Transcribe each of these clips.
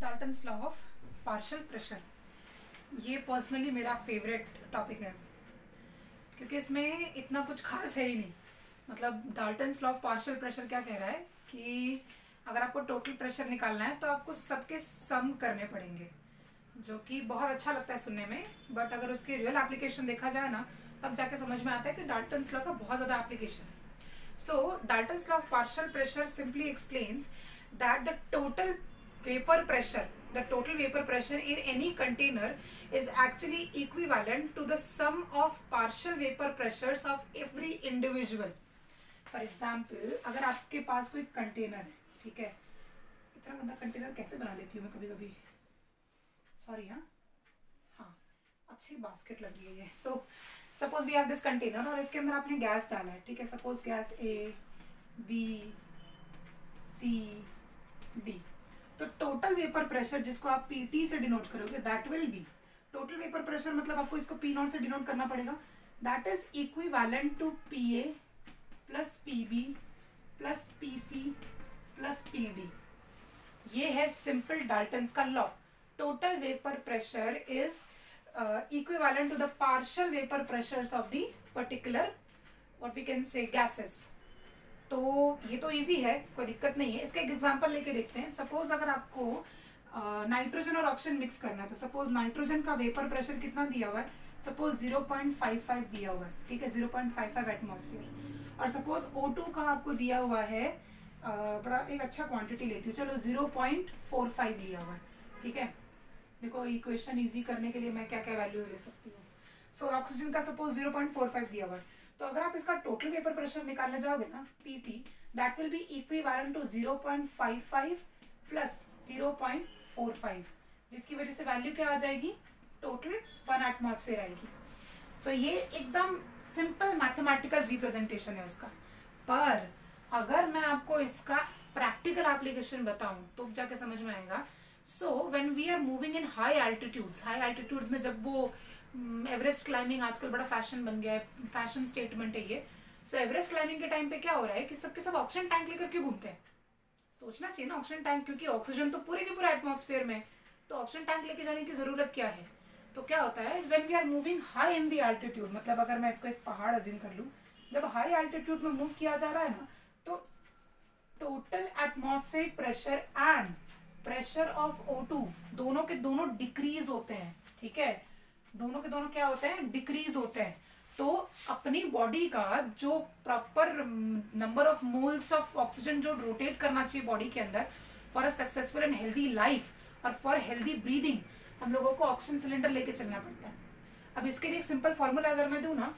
Dalton's law of partial pressure, ये personally मेरा favourite topic है क्योंकि इसमें इतना कुछ खास है ही नहीं। मतलब Dalton's law of partial pressure क्या कह रहा है कि अगर आपको टोटल प्रेशर निकालना है तो आपको सबके सम करने पड़ेंगे, जो कि बहुत अच्छा लगता है सुनने में, बट अगर उसके रियल एप्लीकेशन देखा जाए ना तब जाके समझ में आता है कि डाल्टन्स लॉ का बहुत ज़्यादा एप्लीकेशन है। So Dalton's law of partial pressure simply explains that the total vapor pressure in any container is actually equivalent to the sum of partial vapor pressures of every individual. For example, अगर आपके पास कोई container है, ठीक है, इतना गंदा container कैसे बना लेती हूँ मैं कभी कभी, सॉरी। हाँ, अच्छी बास्केट लग रही है ये। So suppose we have this container और इसके अंदर आपने गैस डाला है, ठीक है, suppose gas A B C D. तो टोटल वेपर प्रेशर जिसको आप पीटी से डिनोट करोगे that will be total vapour pressure, मतलब आपको इसको पी नॉट से डिनोट करना पड़ेगा, that is equivalent to P A plus P B plus P C plus P D. ये है सिंपल डाल्टन्स का law. Total vapour pressure is equivalent to the partial vapor pressures of the particular what we can say gases। तो ये तो easy है, कोई दिक्कत नहीं है। इसका एक एग्जांपल लेके देखते हैं। सपोज अगर आपको नाइट्रोजन और ऑक्सीजन मिक्स करना है तो सपोज नाइट्रोजन का वेपर प्रेशर कितना दिया हुआ है, सपोज 0.55 दिया हुआ है, ठीक है, 0.55 एटमॉस्फेयर। और सपोज O2 का आपको दिया हुआ है बड़ा एक अच्छा क्वांटिटी लेती हूँ, चलो 0.45 लिया हुआ है, ठीक है। देखो इक्वेशन इजी करने के लिए मैं क्या क्या वैल्यू ले सकती हूँ। सो ऑक्सीजन का सपोज 0.45 दिया हुआ है, तो अगर आप इसका टोटल वेपर प्रेशर निकालने जाओगे ना PT, that will be equivalent to 0.55 plus 0.45, जिसकी वजह से वैल्यू क्या आ जाएगी, टोटल 1 एटमॉस्फेयर आएगी। सो ये एकदम सिंपल मैथमेटिकल रिप्रेजेंटेशन है उसका। पर अगर मैं आपको इसका प्रैक्टिकल एप्लीकेशन बताऊं तो जाके समझ में आएगा। So when we are moving in high altitudes में जब वो एवरेस्ट क्लाइंबिंग आजकल बड़ा फैशन बन गया है, फैशन स्टेटमेंट है ये। सो एवरेस्ट क्लाइंबिंग के टाइम पे क्या हो रहा है कि सबके सब ऑक्सीजन टैंक लेकर क्यों घूमते हैं, सोचना चाहिए ना ऑक्सीजन टैंक, क्योंकि ऑक्सीजन तो पूरे के पूरे एटमॉस्फेयर में, तो ऑक्सीजन टैंक लेके जाने की जरूरत क्या है। तो क्या होता है when we are moving high in the altitude, मतलब अगर मैं इसको एक पहाड़ अज्यूम कर लूँ, जब हाई एल्टीट्यूड में मूव किया जा रहा है ना तो total atmospheric pressure and pressure of O2 दोनों के दोनों डिक्रीज होते हैं, ठीक है, दोनों के दोनों क्या होते हैं, डिक्रीज होते हैं। तो अपनी बॉडी का जो proper number of moles of oxygen जो रोटेट करना चाहिए बॉडी के अंदर for a successful and healthy life और फॉर हेल्दी ब्रीदिंग, हम लोगों को ऑक्सीजन सिलेंडर लेके चलना पड़ता है। अब इसके लिए एक सिंपल फॉर्मूला अगर मैं दूं ना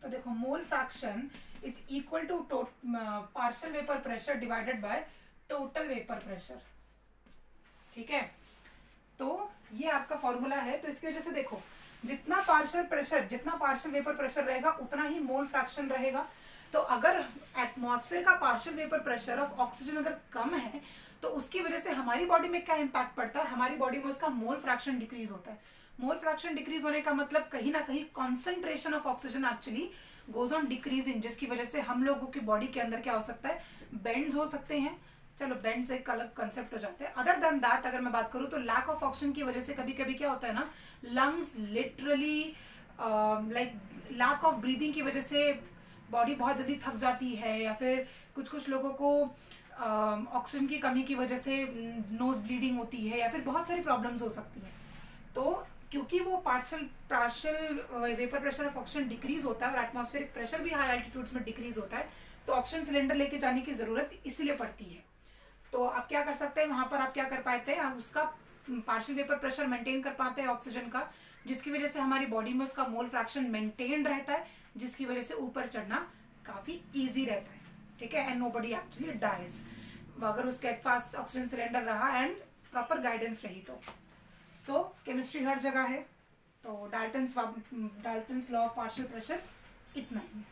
तो देखो, mole fraction is equal to partial vapour pressure divided by total vapour pressure, ठीक है। तो ये आपका फॉर्मूला है। तो इसकी वजह से देखो जितना पार्शियल वेपर प्रेशर रहेगा उतना ही मोल फ्रैक्शन रहेगा। तो अगर एटमॉस्फेयर का partial vapour pressure of oxygen अगर कम है तो उसकी वजह से हमारी बॉडी में क्या इंपैक्ट पड़ता है, हमारी बॉडी में उसका मोल फ्रैक्शन डिक्रीज होता है। मोल फ्रैक्शन डिक्रीज होने का मतलब कहीं ना कहीं concentration of oxygen actually goes on decreasing, जिसकी वजह से हम लोगों की बॉडी के अंदर क्या हो सकता है, बेंड्स हो सकते हैं। चलो बेंड से एक अलग कंसेप्ट हो जाते हैं। अदर देन दैट अगर मैं बात करूं तो लैक ऑफ ऑक्सीजन की वजह से कभी कभी क्या होता है ना, lungs literally like lack of breathing की वजह से बॉडी बहुत जल्दी थक जाती है, या फिर कुछ लोगों को ऑक्सीजन की कमी की वजह से नोज ब्लीडिंग होती है, या फिर बहुत सारी प्रॉब्लम्स हो सकती हैं। तो क्योंकि वो partial vapour pressure of oxygen decrease होता है और एटमॉस्फेरिक प्रेशर भी हाई एल्टीट्यूड्स में डिक्रीज होता है, तो ऑक्सीजन सिलेंडर लेके जाने की जरूरत इसलिए पड़ती है। तो आप क्या कर सकते हैं, वहां पर आप क्या कर पाते हैं, हम उसका पार्शियल वेपर प्रेशर मेंटेन कर पाते हैं ऑक्सीजन का, जिसकी वजह से हमारी बॉडी में उसका मोल फ्रैक्शन मेंटेन रहता है, जिसकी वजह से ऊपर चढ़ना काफी इजी रहता है, ठीक है, एंड नोबडी एक्चुअली डाइज अगर उसके पास ऑक्सीजन सिलेंडर रहा एंड प्रॉपर गाइडेंस रही तो। सो केमिस्ट्री हर जगह है। तो Dalton's law of partial pressure इतना ही।